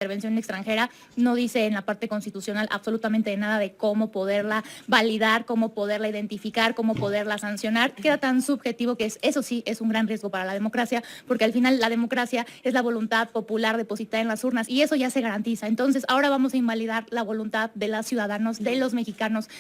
intervención extranjera no dice en la parte constitucional absolutamente nada de cómo poderla validar, cómo poderla identificar, cómo poderla sancionar. Queda tan subjetivo que eso sí es un gran riesgo para la democracia, porque al final la democracia es la voluntad popular depositada en las urnas y eso ya se garantiza. Entonces ahora vamos a invalidar la voluntad de los ciudadanos, de los mexicanos,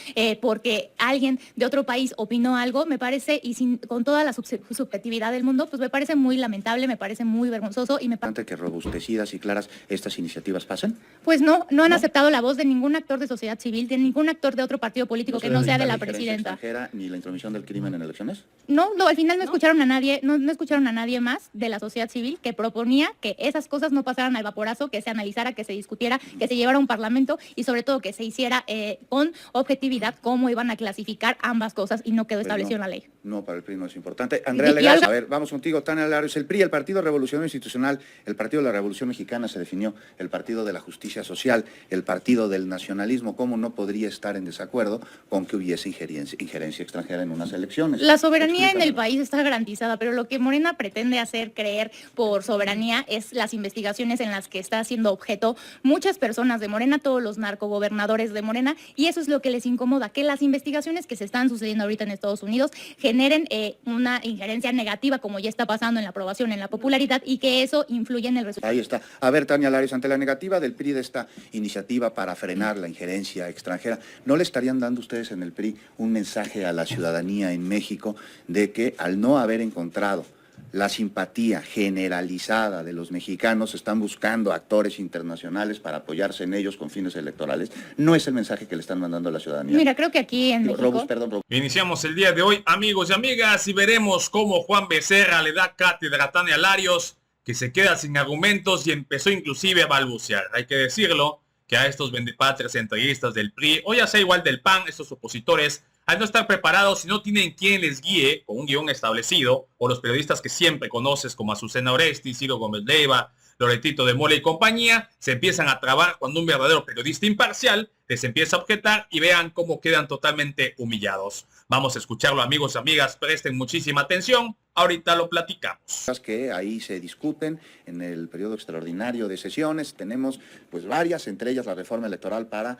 porque alguien de otro país opinó algo, me parece, y con toda la subjetividad del mundo, pues me parece muy lamentable, me parece muy vergonzoso y me parece que robustecidas y claras estas iniciativas pasan. Pues no han aceptado la voz de ningún actor de sociedad civil, de ningún actor de otro partido político que no sea de la presidenta. ¿Ni la intromisión del crimen en elecciones? No, al final no escucharon a nadie, no escucharon a nadie más de la sociedad civil que proponía que esas cosas no pasaran al vaporazo, que se analizara, que se discutiera, que se llevara a un parlamento y sobre todo que se hiciera con objetividad cómo iban a clasificar ambas cosas y no quedó establecido en la ley. No, para el PRI no es importante. Andrea Legarza, a ver, vamos contigo, Tania Larios. El PRI, el Partido Revolucionario Institucional, el Partido de la Revolución Mexicana se definió, el Partido de la Justicia Social, el Partido del Nacionalismo. ¿Cómo no podría estar en desacuerdo con que hubiese injerencia extranjera en unas elecciones? La soberanía en el país está garantizada, pero lo que Morena pretende hacer creer por soberanía es las investigaciones en las que está siendo objeto muchas personas de Morena, todos los narcogobernadores de Morena, y eso es lo que les incomoda, que las investigaciones que se están sucediendo ahorita en Estados Unidos generen una injerencia negativa, como ya está pasando en la aprobación, en la popularidad, y que eso influye en el resultado. Ahí está. A ver, Tania Larios, ante la negativa del PRI de esta iniciativa para frenar la injerencia extranjera, ¿no le estarían dando ustedes en el PRI un mensaje a la ciudadanía en México de que al no haber encontrado la simpatía generalizada de los mexicanos, están buscando actores internacionales para apoyarse en ellos con fines electorales? ¿No es el mensaje que le están mandando a la ciudadanía? Mira, creo que aquí en México... Iniciamos el día de hoy, amigos y amigas, y veremos cómo Juan Becerra le da cátedra a Tania Larios, que se queda sin argumentos y empezó inclusive a balbucear. Hay que decirlo, que a estos vendepatrias entreguistas del PRI, o ya sea igual del PAN, estos opositores, al no estar preparados y no tienen quien les guíe con un guión establecido, o los periodistas que siempre conoces como Azucena Oresti, Ciro Gómez Leiva, Loretito de Mola y compañía, se empiezan a trabar cuando un verdadero periodista imparcial les empieza a objetar y vean cómo quedan totalmente humillados. Vamos a escucharlo, amigos y amigas, presten muchísima atención, ahorita lo platicamos. Que ahí se discuten en el periodo extraordinario de sesiones, tenemos pues varias, entre ellas la reforma electoral para...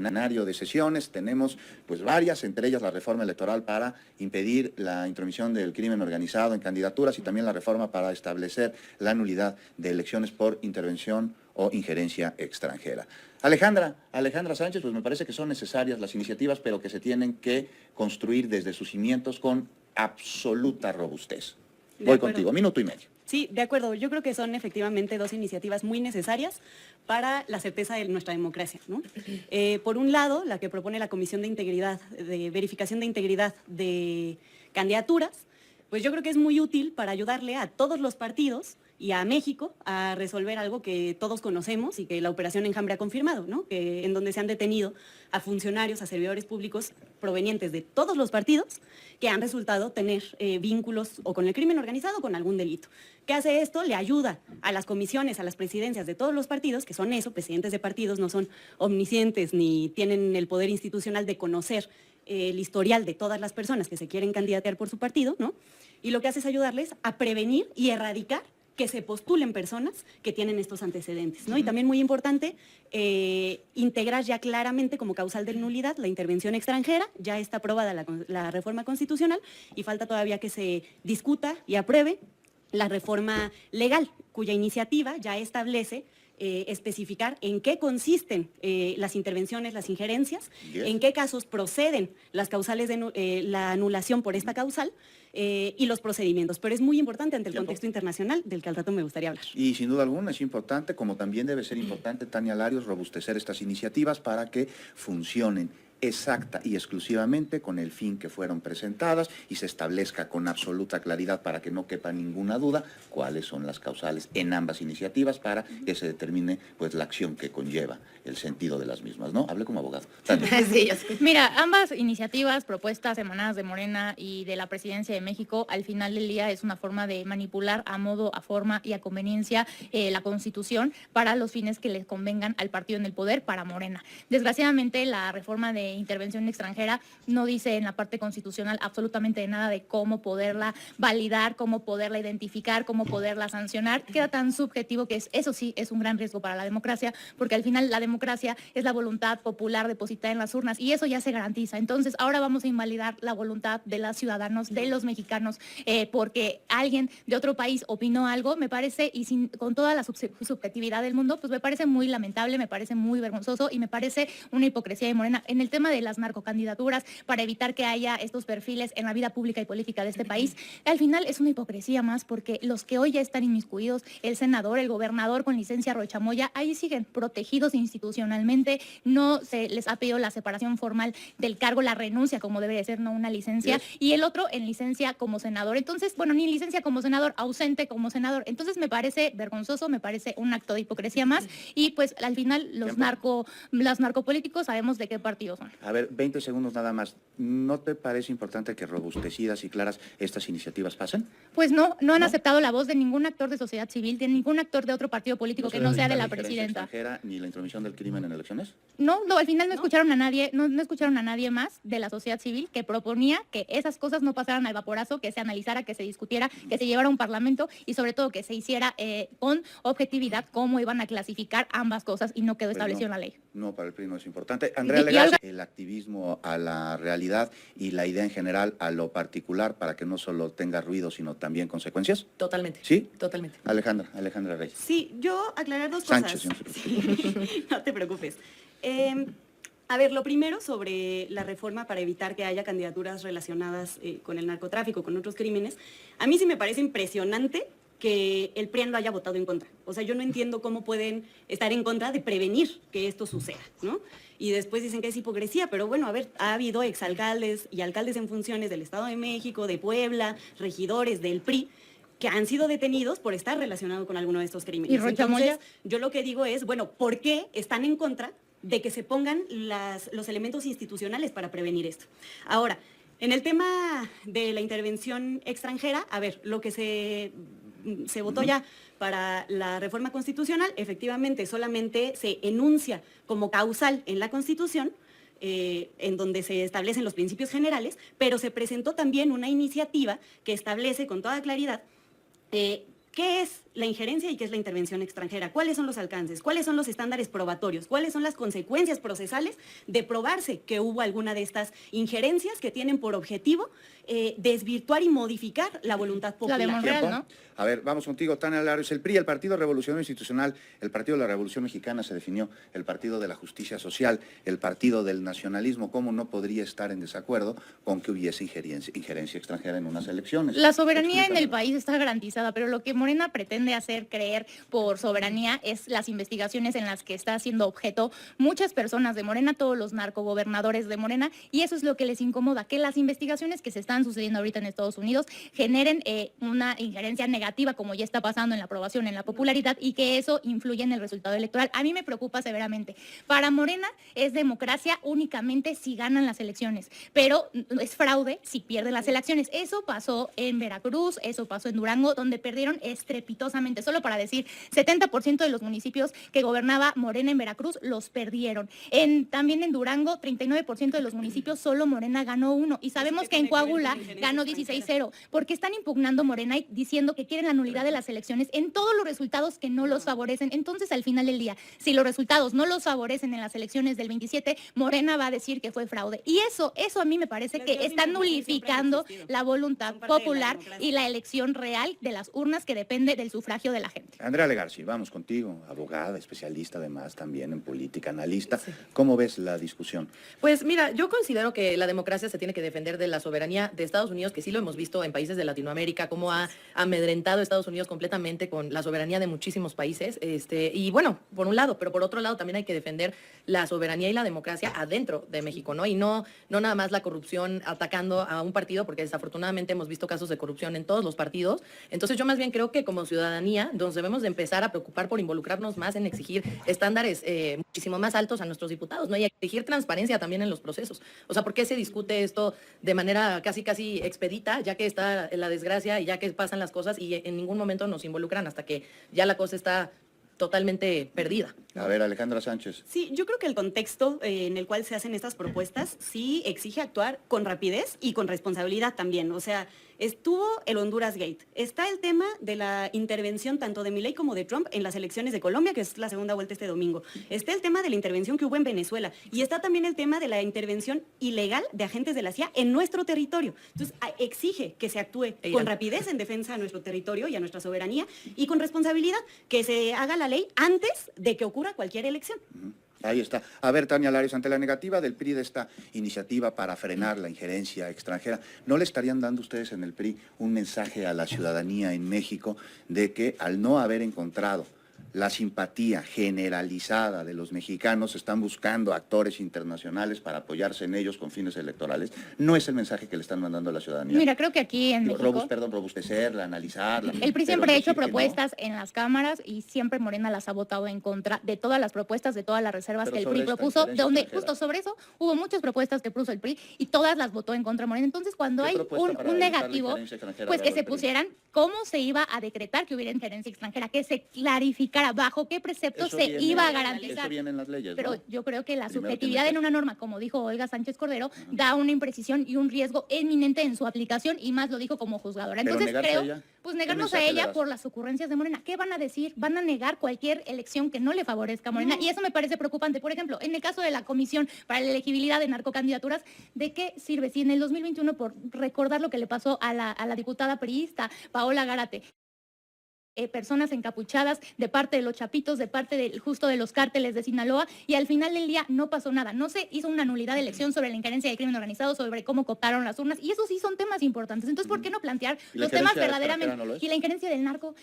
de sesiones, tenemos pues varias, entre ellas la reforma electoral para impedir la intromisión del crimen organizado en candidaturas y también la reforma para establecer la nulidad de elecciones por intervención o injerencia extranjera. Alejandra Sánchez, pues me parece que son necesarias las iniciativas, pero que se tienen que construir desde sus cimientos con absoluta robustez. Voy contigo, minuto y medio. Sí, de acuerdo. Yo creo que son efectivamente dos iniciativas muy necesarias para la certeza de nuestra democracia, ¿no? Por un lado, la que propone la Comisión de Integridad, de Verificación de Integridad de Candidaturas, pues yo creo que es muy útil para ayudarle a todos los partidos y a México a resolver algo que todos conocemos y que la Operación Enjambre ha confirmado, ¿no? Que en donde se han detenido a funcionarios, a servidores públicos provenientes de todos los partidos que han resultado tener vínculos o con el crimen organizado o con algún delito. ¿Qué hace esto? Le ayuda a las comisiones, a las presidencias de todos los partidos, que son eso, presidentes de partidos, no son omniscientes ni tienen el poder institucional de conocer el historial de todas las personas que se quieren candidatear por su partido, ¿no? Y lo que hace es ayudarles a prevenir y erradicar que se postulen personas que tienen estos antecedentes, ¿no? Y también muy importante, integrar ya claramente como causal de nulidad la intervención extranjera. Ya está aprobada la reforma constitucional y falta todavía que se discuta y apruebe la reforma legal, cuya iniciativa ya establece especificar en qué consisten las intervenciones, las injerencias, en qué casos proceden las causales de la anulación por esta causal y los procedimientos. Pero es muy importante ante el contexto internacional del que al rato me gustaría hablar. Y sin duda alguna es importante, como también debe ser importante, Tania Larios, robustecer estas iniciativas para que funcionen exacta y exclusivamente con el fin que fueron presentadas y se establezca con absoluta claridad para que no quepa ninguna duda cuáles son las causales en ambas iniciativas para que se determine pues la acción que conlleva el sentido de las mismas, ¿no? Hablé como abogado. Sí, mira, ambas iniciativas, propuestas emanadas de Morena y de la Presidencia de México, al final del día es una forma de manipular a modo, a forma y a conveniencia la Constitución para los fines que les convengan al partido en el poder, para Morena. Desgraciadamente, la reforma de intervención extranjera no dice en la parte constitucional absolutamente nada de cómo poderla validar, cómo poderla identificar, cómo poderla sancionar. Queda tan subjetivo que eso sí es un gran riesgo para la democracia, porque al final la democracia es la voluntad popular depositada en las urnas y eso ya se garantiza. Entonces ahora vamos a invalidar la voluntad de los ciudadanos, de los mexicanos, porque alguien de otro país opinó algo, me parece, y con toda la subjetividad del mundo, pues me parece muy lamentable, me parece muy vergonzoso y me parece una hipocresía de Morena. En el tema de las narcocandidaturas, para evitar que haya estos perfiles en la vida pública y política de este país, al final es una hipocresía más, porque los que hoy ya están inmiscuidos, el senador, el gobernador con licencia Rochamoya, ahí siguen protegidos institucionalmente, no se les ha pedido la separación formal del cargo, la renuncia como debe de ser, no una licencia, yes. Y el otro en licencia como senador. Entonces, bueno, ni licencia como senador, ausente como senador. Entonces me parece vergonzoso, me parece un acto de hipocresía más, y pues al final los narcopolíticos sabemos de qué partido son. A ver, 20 segundos nada más. ¿No te parece importante que robustecidas y claras estas iniciativas pasen? Pues no han aceptado la voz de ningún actor de sociedad civil, de ningún actor de otro partido político que no sea de la presidenta. Extranjera, ni la intromisión del crimen en elecciones? No, al final no escucharon a nadie, no escucharon a nadie más de la sociedad civil que proponía que esas cosas no pasaran al vaporazo, que se analizara, que se discutiera, que se llevara a un parlamento y sobre todo que se hiciera con objetividad cómo iban a clasificar ambas cosas y no quedó establecido en la ley. No, para el PRI no es importante. Andrea Legarreta, el activismo a la realidad y la idea en general a lo particular para que no solo tenga ruido, sino también consecuencias. Totalmente. ¿Sí? Totalmente. Alejandra Reyes. Sí, yo aclarar dos Sánchez, cosas. Sí. No te preocupes. A ver, lo primero sobre la reforma para evitar que haya candidaturas relacionadas con el narcotráfico, con otros crímenes, a mí sí me parece impresionante que el PRI lo haya votado en contra. O sea, yo no entiendo cómo pueden estar en contra de prevenir que esto suceda, ¿no? Y después dicen que es hipocresía, pero bueno, a ver, ha habido exalcaldes y alcaldes en funciones del Estado de México, de Puebla, regidores del PRI, que han sido detenidos por estar relacionados con alguno de estos crímenes. ¿Y Rochamoya? Entonces, yo lo que digo es, bueno, ¿por qué están en contra de que se pongan los elementos institucionales para prevenir esto? Ahora, en el tema de la intervención extranjera, a ver, lo que se votó ya para la reforma constitucional, efectivamente solamente se enuncia como causal en la Constitución, en donde se establecen los principios generales, pero se presentó también una iniciativa que establece con toda claridad qué es la injerencia y qué es la intervención extranjera, cuáles son los alcances, cuáles son los estándares probatorios, cuáles son las consecuencias procesales de probarse que hubo alguna de estas injerencias que tienen por objetivo desvirtuar y modificar la voluntad popular. La de Monreal, ¿no? A ver, vamos contigo, Tania Larios. El PRI, el Partido Revolucionario Institucional, el Partido de la Revolución Mexicana se definió, el Partido de la Justicia Social, el Partido del Nacionalismo. ¿Cómo no podría estar en desacuerdo con que hubiese injerencia extranjera en unas elecciones? La soberanía en el país está garantizada, pero lo que Morena pretende hacer creer por soberanía es las investigaciones en las que está siendo objeto muchas personas de Morena, todos los narcogobernadores de Morena, y eso es lo que les incomoda, que las investigaciones que se están sucediendo ahorita en Estados Unidos generen una injerencia negativa, como ya está pasando en la aprobación, en la popularidad, y que eso influye en el resultado electoral. A mí me preocupa severamente. Para Morena es democracia únicamente si ganan las elecciones, pero es fraude si pierden las elecciones. Eso pasó en Veracruz, eso pasó en Durango, donde perdieron estrepitosamente. Solo para decir, 70% de los municipios que gobernaba Morena en Veracruz los perdieron. También en Durango, 39% de los municipios solo Morena ganó 1. Y sabemos que en Coahuila ganó 16-0, porque están impugnando Morena y diciendo que quieren la nulidad de las elecciones en todos los resultados que no los favorecen. Entonces, al final del día, si los resultados no los favorecen en las elecciones del 27, Morena va a decir que fue fraude. Y eso a mí me parece que está nulificando la voluntad popular y la elección real de las urnas, que depende del sufragio de la gente. Andrea Legarreta, vamos contigo, abogada, especialista además también en política, analista. Sí. ¿Cómo ves la discusión? Pues mira, yo considero que la democracia se tiene que defender de la soberanía de Estados Unidos, que sí lo hemos visto en países de Latinoamérica, cómo ha amedrentado Estados Unidos completamente con la soberanía de muchísimos países. Y bueno, por un lado, pero por otro lado también hay que defender la soberanía y la democracia adentro de México, ¿no? Y no nada más la corrupción atacando a un partido, porque desafortunadamente hemos visto casos de corrupción en todos los partidos. Entonces yo más bien creo que como ciudadanía nos debemos de empezar a preocupar por involucrarnos más en exigir estándares muchísimo más altos a nuestros diputados, ¿no? Y exigir transparencia también en los procesos. O sea, ¿por qué se discute esto de manera casi expedita, ya que está la desgracia y ya que pasan las cosas y en ningún momento nos involucran hasta que ya la cosa está totalmente perdida. A ver, Alejandra Sánchez. Sí, yo creo que el contexto en el cual se hacen estas propuestas sí exige actuar con rapidez y con responsabilidad también. O sea, estuvo el Honduras Gate. Está el tema de la intervención tanto de Milei como de Trump en las elecciones de Colombia, que es la segunda vuelta este domingo. Está el tema de la intervención que hubo en Venezuela. Y está también el tema de la intervención ilegal de agentes de la CIA en nuestro territorio. Entonces, exige que se actúe con rapidez en defensa a nuestro territorio y a nuestra soberanía y con responsabilidad, que se haga la ley antes de que ocurra cualquier elección. Ahí está. A ver, Tania Larios, ante la negativa del PRI de esta iniciativa para frenar la injerencia extranjera, ¿no le estarían dando ustedes en el PRI un mensaje a la ciudadanía en México de que al no haber encontrado la simpatía generalizada de los mexicanos, están buscando actores internacionales para apoyarse en ellos con fines electorales? ¿No es el mensaje que le están mandando a la ciudadanía? Mira, creo que aquí en México... Robustecerla, analizarla. El PRI siempre ha hecho decir que propuestas en las cámaras y siempre Morena las ha votado en contra de todas las propuestas, de todas las reservas Pero que el sobre PRI esta propuso, injerencia donde extranjera. justo sobre eso hubo muchas propuestas que puso el PRI y todas las votó en contra de Morena. Entonces, cuando ¿Qué hay propuesta para un evitar la negativo, injerencia extranjera pues ha que dado se el PRI? pusieran cómo se iba a decretar que hubiera injerencia extranjera, que se clarificara bajo qué preceptos Eso se viene- iba a Eso garantizar. viene en las leyes, Pero ¿no? yo creo que la Primero subjetividad tiene que- en una norma, como dijo Olga Sánchez Cordero, da una imprecisión y un riesgo eminente en su aplicación y más lo dijo como juzgadora. Pero Entonces negarse a creo, ella, pues ¿qué negarnos a mensaje le ella das? por las ocurrencias de Morena. ¿Qué van a decir? Van a negar cualquier elección que no le favorezca a Morena y eso me parece preocupante. Por ejemplo, en el caso de la Comisión para la Elegibilidad de Narcocandidaturas, ¿de qué sirve si en el 2021, por recordar lo que le pasó a la diputada priista Paola Gárate, personas encapuchadas de parte de los chapitos, de parte justo de los cárteles de Sinaloa, y al final del día no pasó nada? No se hizo una nulidad de elección sobre la injerencia del crimen organizado, sobre cómo cooptaron las urnas, y esos sí son temas importantes. Entonces, ¿por qué no plantear ¿Y la los temas injerencia verdaderamente? extranjera no lo es? Y la injerencia del narco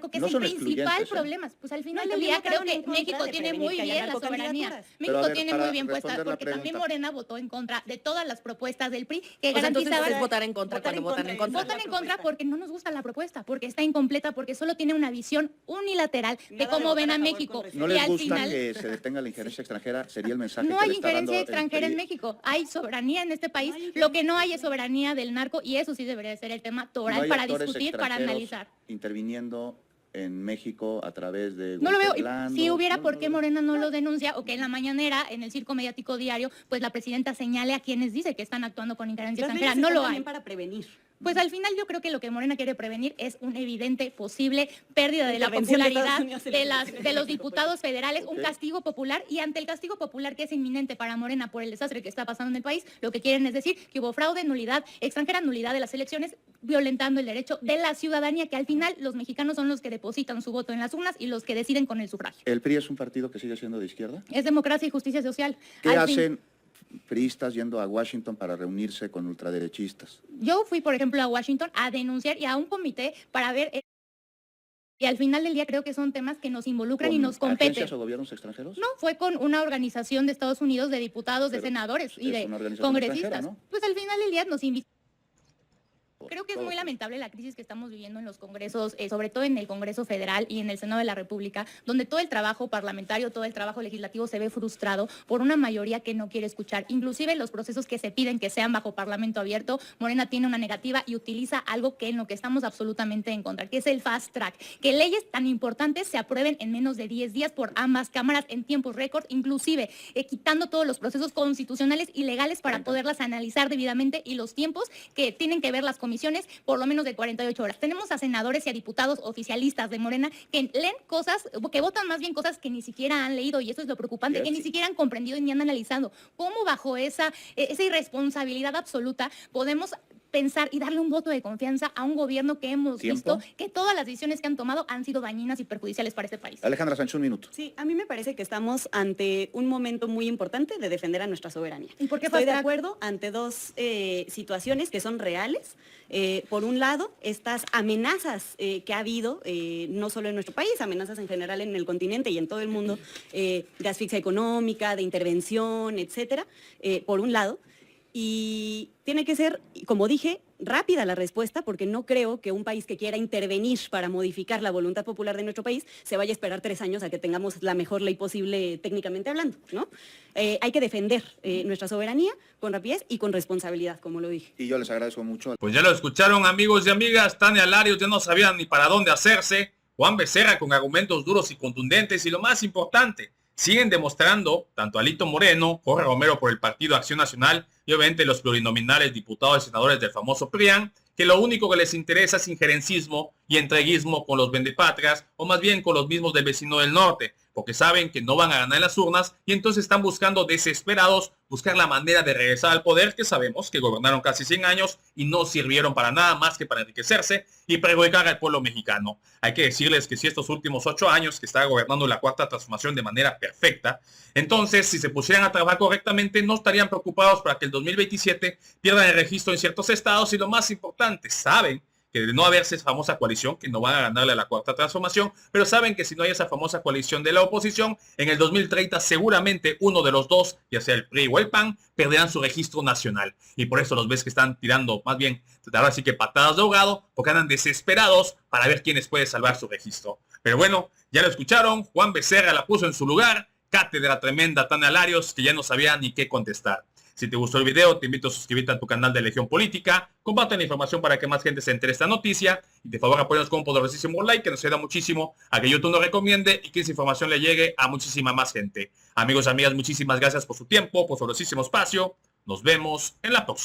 que No es el son principal excluyentes, ¿eh? problema. Pues al final No, del y día también creo votaron que en contra México de tiene prevenir muy que haya bien la soberanía. narcocandidaturas. Pero México a ver, tiene para muy bien puesta, responder la porque también pregunta. Morena votó en contra de todas las propuestas del PRI que O sea, entonces garantizaban... es votar en contra Votar cuando en votan en contra, contra. Votan en contra porque no nos gusta la propuesta, porque está incompleta, porque solo tiene una visión unilateral de Nada de cómo votar ven a a favor México. con ¿No y les al gusta final que se detenga la injerencia extranjera? Sería el mensaje no que hay le está dando injerencia el extranjera en PRI. México. Hay soberanía en este país. No hay Lo que no hay es soberanía del narco y eso sí debería ser el tema ¿No toral hay para actores discutir, para extranjeros analizar. interviniendo en México a través de No lo veo. Orlando? Si hubiera, No, ¿por no qué lo veo. Morena no lo denuncia? O que en la mañanera, en el circo mediático diario, pues la presidenta señale a quienes dice que están actuando con injerencia Las extranjera. leyes No están lo hay. también para prevenir. Pues al final yo creo que lo que Morena quiere prevenir es una evidente posible pérdida de la Intervención de popularidad Estados Unidos en la de los diputados federales, un Ok. castigo popular, y ante el castigo popular que es inminente para Morena por el desastre que está pasando en el país, lo que quieren es decir que hubo fraude, nulidad extranjera, nulidad de las elecciones, violentando el derecho de la ciudadanía, que al final los mexicanos son los que depositan su voto en las urnas y los que deciden con el sufragio. ¿El PRI es un partido que sigue siendo de izquierda? Es democracia y justicia social. ¿Qué Al fin- hacen priistas yendo a Washington para reunirse con ultraderechistas? Yo fui, por ejemplo, a Washington a denunciar y a un comité para ver... Y al final del día creo que son temas que nos involucran y ¿Con nos competen. agencias o gobiernos extranjeros? No, fue con una organización de Estados Unidos de diputados, de Pero senadores y es de una organización congresistas. extranjera, ¿no? Pues al final del día nos invitaron. Creo que es Todo. muy lamentable la crisis que estamos viviendo en los congresos, sobre todo en el Congreso Federal y en el Senado de la República, donde todo el trabajo parlamentario, todo el trabajo legislativo se ve frustrado por una mayoría que no quiere escuchar. Inclusive los procesos que se piden que sean bajo parlamento abierto, Morena tiene una negativa y utiliza algo que en lo que estamos absolutamente en contra, que es el fast track, que leyes tan importantes se aprueben en menos de 10 días por ambas cámaras en tiempos récord, inclusive quitando todos los procesos constitucionales y legales para poderlas analizar debidamente y los tiempos que tienen que ver las comisiones por lo menos de 48 horas. Tenemos a senadores y a diputados oficialistas de Morena que leen cosas, que votan más bien cosas que ni siquiera han leído, y eso es lo preocupante, que ni siquiera han comprendido ni han analizado. ¿Cómo bajo esa irresponsabilidad absoluta podemos pensar y darle un voto de confianza a un gobierno que hemos ¿Tiempo? visto que todas las decisiones que han tomado han sido dañinas y perjudiciales para este país? Alejandra Sánchez, un minuto. Sí, a mí me parece que estamos ante un momento muy importante de defender a nuestra soberanía. ¿Y por qué Estoy fast de track? acuerdo ante dos situaciones que son reales. Por un lado, estas amenazas que ha habido, no solo en nuestro país, amenazas en general en el continente y en todo el mundo, de asfixia económica, de intervención, etcétera, por un lado. Y tiene que ser, como dije, rápida la respuesta, porque no creo que un país que quiera intervenir para modificar la voluntad popular de nuestro país se vaya a esperar 3 años a que tengamos la mejor ley posible técnicamente hablando, ¿no? Hay que defender nuestra soberanía con rapidez y con responsabilidad, como lo dije. Y yo les agradezco mucho. Pues ya lo escucharon, amigos y amigas. Tania Larios ya no sabía ni para dónde hacerse. Juan Becerra con argumentos duros y contundentes y lo más importante, siguen demostrando, tanto Alito Moreno, Jorge Romero por el Partido Acción Nacional y obviamente los plurinominales diputados y senadores del famoso PRIAN, que lo único que les interesa es injerencismo y entreguismo con los vendepatrias o más bien con los mismos del vecino del norte, porque saben que no van a ganar en las urnas y entonces están buscando desesperados buscar la manera de regresar al poder, que sabemos que gobernaron casi 100 años y no sirvieron para nada más que para enriquecerse y perjudicar al pueblo mexicano. Hay que decirles que si estos últimos 8 años que está gobernando la Cuarta Transformación de manera perfecta, entonces si se pusieran a trabajar correctamente no estarían preocupados para que el 2027 pierdan el registro en ciertos estados y lo más importante, saben que de no haberse esa famosa coalición, que no van a ganarle a la Cuarta Transformación, pero saben que si no hay esa famosa coalición de la oposición, en el 2030 seguramente uno de los dos, ya sea el PRI o el PAN, perderán su registro nacional. Y por eso los ves que están tirando, más bien, ahora sí que patadas de ahogado, porque andan desesperados para ver quiénes puede salvar su registro. Pero bueno, ya lo escucharon, Juan Becerra la puso en su lugar, cátedra tremenda Tania Larios, que ya no sabía ni qué contestar. Si te gustó el video, te invito a suscribirte a tu canal de Legión Política, comparte la información para que más gente se entere de esta noticia y de favor apóyanos con un poderosísimo like que nos ayuda muchísimo a que YouTube nos recomiende y que esa información le llegue a muchísima más gente. Amigos y amigas, muchísimas gracias por su tiempo, por su poderosísimo espacio. Nos vemos en la próxima.